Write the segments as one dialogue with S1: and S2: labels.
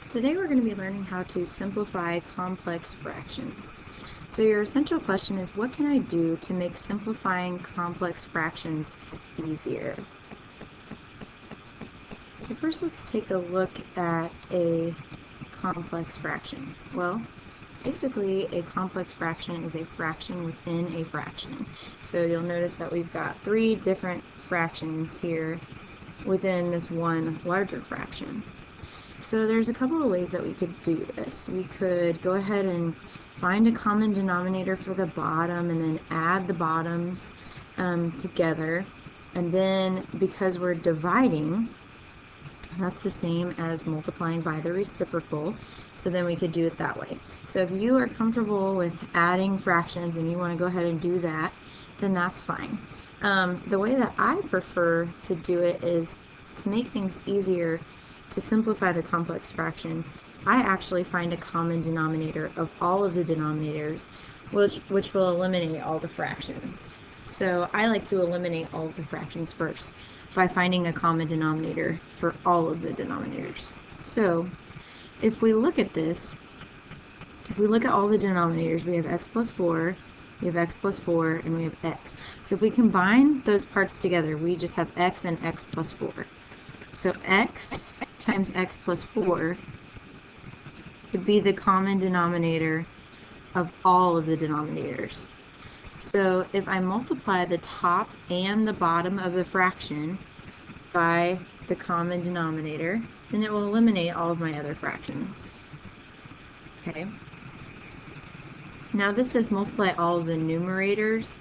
S1: Today we're going to be learning how to simplify complex fractions. So your essential question is, what can I do to make simplifying complex fractions easier? So first let's take a look at a complex fraction. Well, basically a complex fraction is a fraction within a fraction. So you'll notice that we've got three different fractions here within this one larger fraction. So there's a couple of ways that we could do this. We could go ahead and find a common denominator for the bottom and then add the bottoms together. And then because we're dividing, that's the same as multiplying by the reciprocal. So then we could do it that way. So if you are comfortable with adding fractions and you want to go ahead and do that, then that's fine. The way that I prefer to do it is to make things easier. To simplify the complex fraction, I actually find a common denominator of all of the denominators, which will eliminate all the fractions. So I like to eliminate all of the fractions first by finding a common denominator for all of the denominators. So if we look at this, if we look at all the denominators, we have x plus 4, we have x plus 4, and we have x. So if we combine those parts together, we just have x and x plus 4. So x times x plus 4 would be the common denominator of all of the denominators. So if I multiply the top and the bottom of the fraction by the common denominator, then it will eliminate all of my other fractions. Okay. Now this says multiply all of the numerators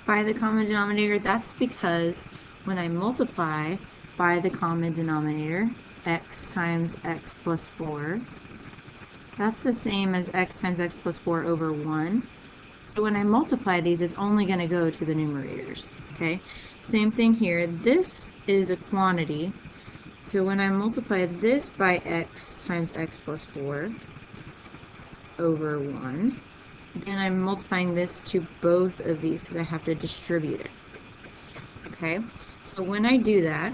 S1: by the common denominator. That's because when I multiply by the common denominator, x times x plus 4, that's the same as x times x plus 4 over 1. So when I multiply these, it's only going to go to the numerators. Okay, same thing here. This is a quantity. So when I multiply this by x times x plus 4 over 1, then I'm multiplying this to both of these because I have to distribute it. Okay, so when I do that,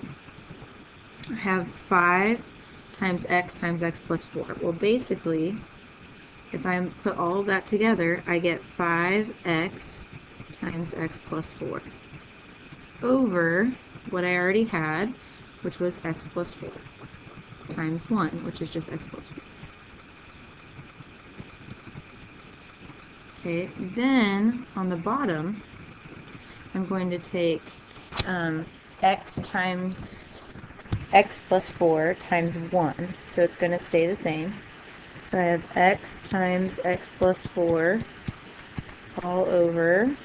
S1: I have 5 times x plus 4. Well, basically, if I put all of that together, I get 5x times x plus 4 over what I already had, which was x plus 4, times 1, which is just x plus 4. Okay, then on the bottom, I'm going to take x times x plus 4 times 1, so it's going to stay the same. So I have x times x plus 4 all over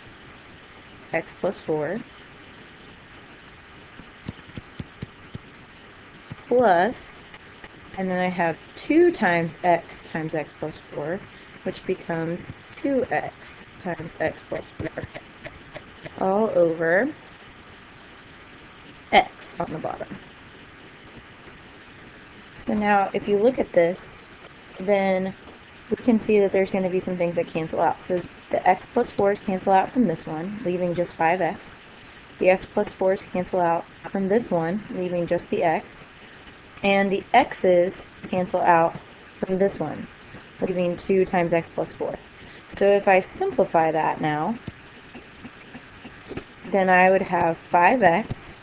S1: x plus 4 plus, and then I have 2 times x plus 4, which becomes 2x times x plus 4 all over x on the bottom. So now if you look at this, then we can see that there's going to be some things that cancel out. So the x plus 4's cancel out from this one, leaving just 5x. The x plus 4's cancel out from this one, leaving just the x. And the x's cancel out from this one, leaving 2 times x plus 4. So if I simplify that now, then I would have 5x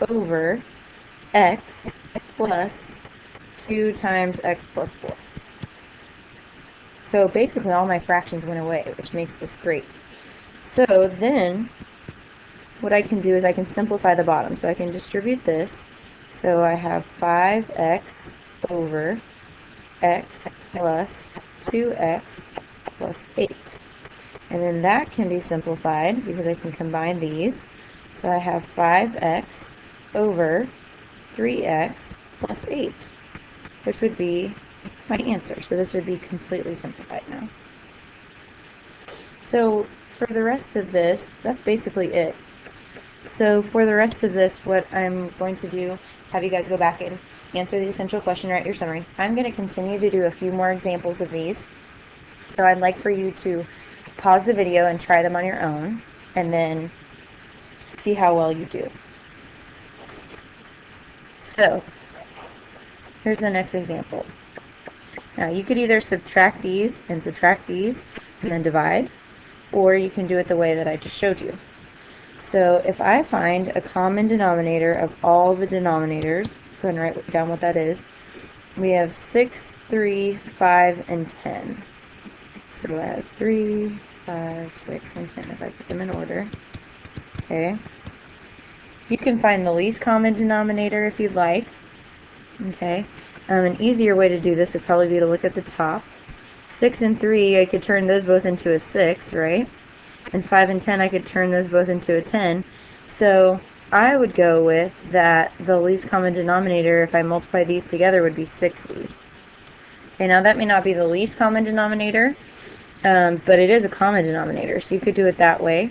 S1: over x plus 2 times x plus 4. So basically all my fractions went away, which makes this great. So then what I can do is I can simplify the bottom. So I can distribute this. So I have 5x over x plus 2x plus 8. And then that can be simplified because I can combine these. So I have 5x over 3x plus 8, which would be my answer. So this would be completely simplified now. So for the rest of this, that's basically it. So for the rest of this, what I'm going to do, have you guys go back and answer the essential question, write your summary. I'm going to continue to do a few more examples of these. So I'd like for you to pause the video and try them on your own, and then see how well you do. So here's the next example. Now you could either subtract these and then divide, or you can do it the way that I just showed you. So if I find a common denominator of all the denominators, let's go ahead and write down what that is. We have 6, 3, 5, and 10. So I have 3, 5, 6, and 10 if I put them in order. Okay. You can find the least common denominator if you'd like. Okay. An easier way to do this would probably be to look at the top. 6 and 3, I could turn those both into a 6, right? And 5 and 10, I could turn those both into a 10. So I would go with that the least common denominator, if I multiply these together, would be 60. Okay, now that may not be the least common denominator, but it is a common denominator, so you could do it that way.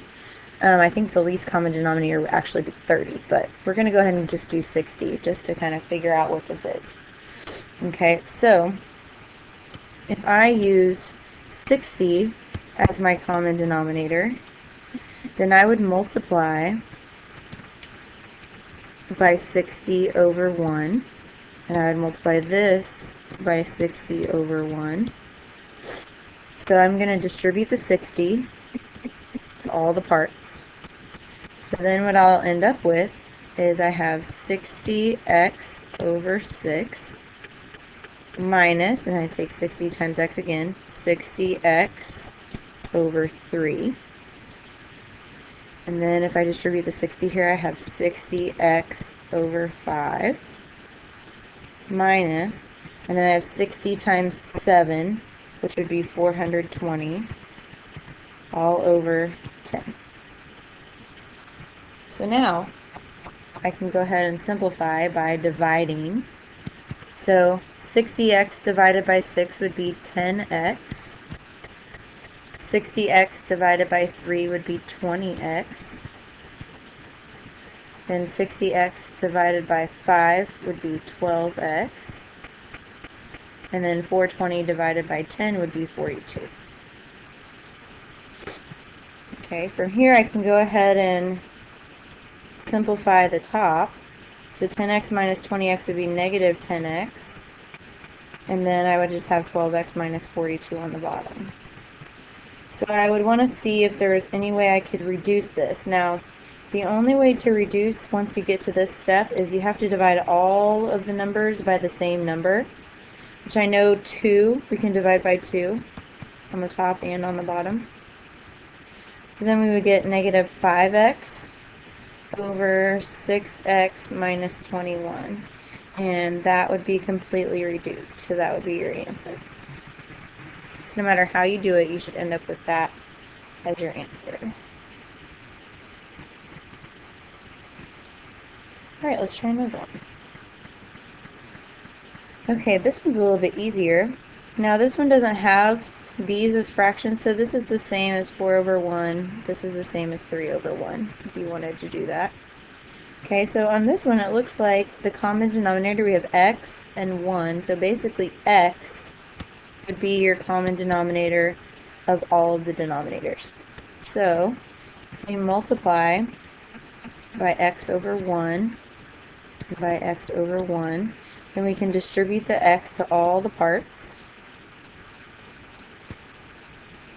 S1: I think the least common denominator would actually be 30, but we're going to go ahead and just do 60, just to kind of figure out what this is. Okay, so if I used 60 as my common denominator, then I would multiply by 60 over 1, and I would multiply this by 60 over 1. So I'm going to distribute the 60 to all the parts. So then what I'll end up with is I have 60x over 6 minus, and I take 60 times x again, 60x over 3. And then if I distribute the 60 here, I have 60x over 5 minus, and then I have 60 times 7, which would be 420, all over 10. So now I can go ahead and simplify by dividing. So 60x divided by 6 would be 10x. 60x divided by 3 would be 20x. Then 60x divided by 5 would be 12x. And then 420 divided by 10 would be 42. Okay, from here I can go ahead and simplify the top. So 10x minus 20x would be negative 10x. And then I would just have 12x minus 42 on the bottom. So I would want to see if there was any way I could reduce this. Now, the only way to reduce once you get to this step is you have to divide all of the numbers by the same number, which I know 2, we can divide by 2 on the top and on the bottom. So then we would get negative 5x over 6x minus 21. And that would be completely reduced. So that would be your answer. So no matter how you do it, you should end up with that as your answer. Alright, let's try another one. Okay, this one's a little bit easier. Now this one doesn't have these as fractions, so this is the same as 4 over 1. This is the same as 3 over 1, if you wanted to do that. Okay, so on this one it looks like the common denominator, we have x and 1, so basically x would be your common denominator of all of the denominators. So if we multiply by x over 1 and by x over 1, then we can distribute the x to all the parts.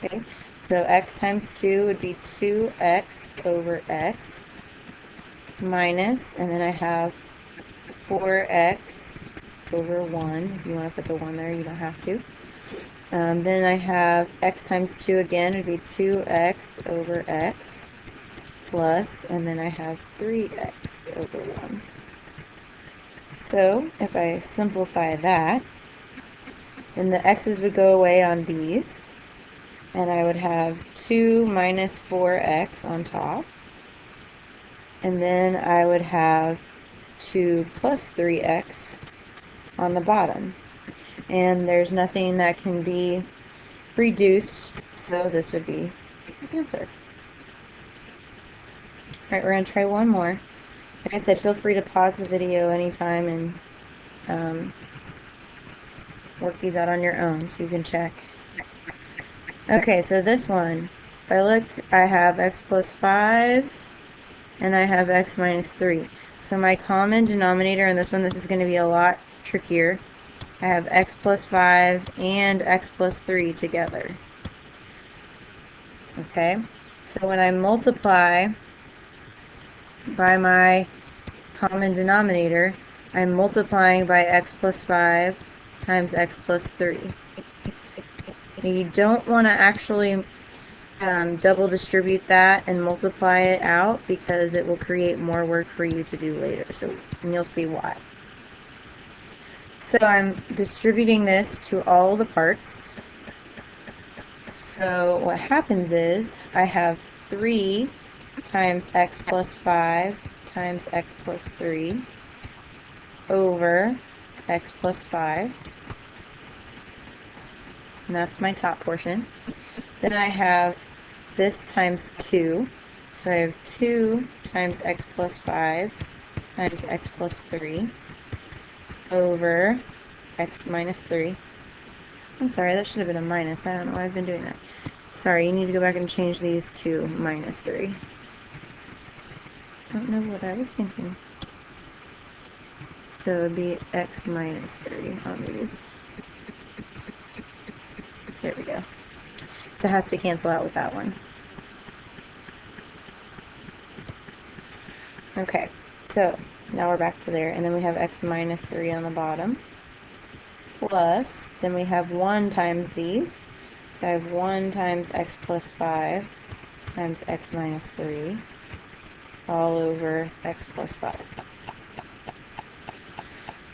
S1: Okay, so x times 2 would be 2x over x minus, and then I have 4x over 1. If you want to put the 1 there, you don't have to. Then I have x times 2 again, would be 2x over x plus, and then I have 3x over 1. So if I simplify that, then the x's would go away on these, and I would have 2 minus 4x on top, and then I would have 2 plus 3x on the bottom. And there's nothing that can be reduced, so this would be the answer. Alright, we're going to try one more. Like I said, feel free to pause the video anytime and work these out on your own so you can check. Okay, so this one, if I look, I have x plus 5 and I have x minus 3. So my common denominator in this one, this is going to be a lot trickier. I have x plus 5 and x plus 3 together. Okay, so when I multiply by my common denominator, I'm multiplying by x plus 5 times x plus 3. And you don't want to actually double distribute that and multiply it out, because it will create more work for you to do later. And you'll see why. So I'm distributing this to all the parts. So what happens is I have 3 times x plus 5 times x plus 3 over x plus 5. And that's my top portion. Then I have this times 2. So I have 2 times x plus 5 times x plus 3 over x minus 3. I'm sorry, that should have been a minus. I don't know why I've been doing that. Sorry, you need to go back and change these to minus 3. I don't know what I was thinking. So it would be x minus 3 on these. There we go. So it has to cancel out with that one. Okay, so now we're back to there, and then we have x minus 3 on the bottom, plus, then we have 1 times these, so I have 1 times x plus 5 times x minus 3, all over x plus 5.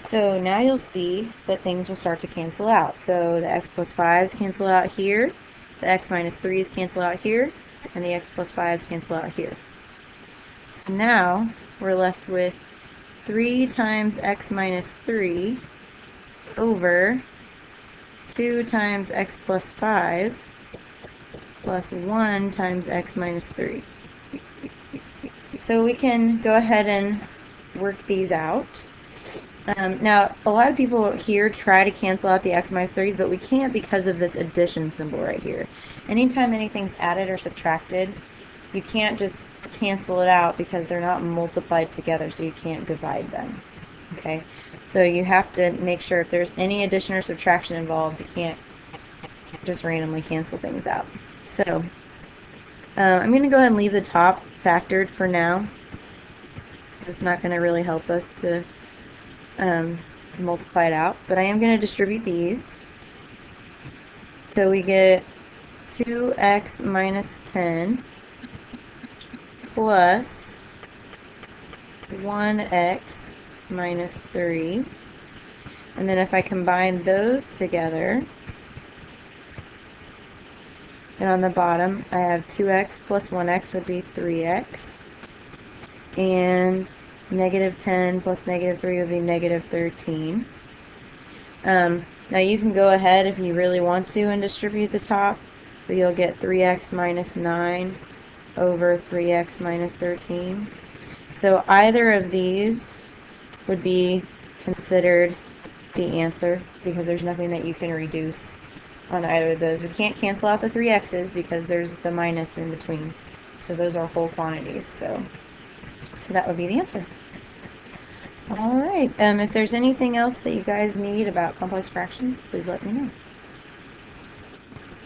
S1: So now you'll see that things will start to cancel out. So the x plus 5s cancel out here, the x minus 3s cancel out here, and the x plus 5s cancel out here. So now we're left with 3 times x minus 3 over 2 times x plus 5 plus 1 times x minus 3. So we can go ahead and work these out. Now, a lot of people here try to cancel out the x minus 3's, but we can't because of this addition symbol right here. Anytime anything's added or subtracted, you can't just cancel it out because they're not multiplied together, so you can't divide them. Okay, so you have to make sure if there's any addition or subtraction involved, you can't just randomly cancel things out. So I'm going to go ahead and leave the top factored for now. It's not going to really help us to multiply it out, but I am going to distribute these. So we get 2x minus 10 plus 1x minus 3. And then if I combine those together, and on the bottom I have 2x plus 1x would be 3x. And negative 10 plus negative 3 would be negative 13. Now you can go ahead if you really want to and distribute the top, but you'll get 3x minus 9 over 3x minus 13. So either of these would be considered the answer because there's nothing that you can reduce on either of those. We can't cancel out the 3x's because there's the minus in between. So those are whole quantities. So that would be the answer. All right. If there's anything else that you guys need about complex fractions, please let me know.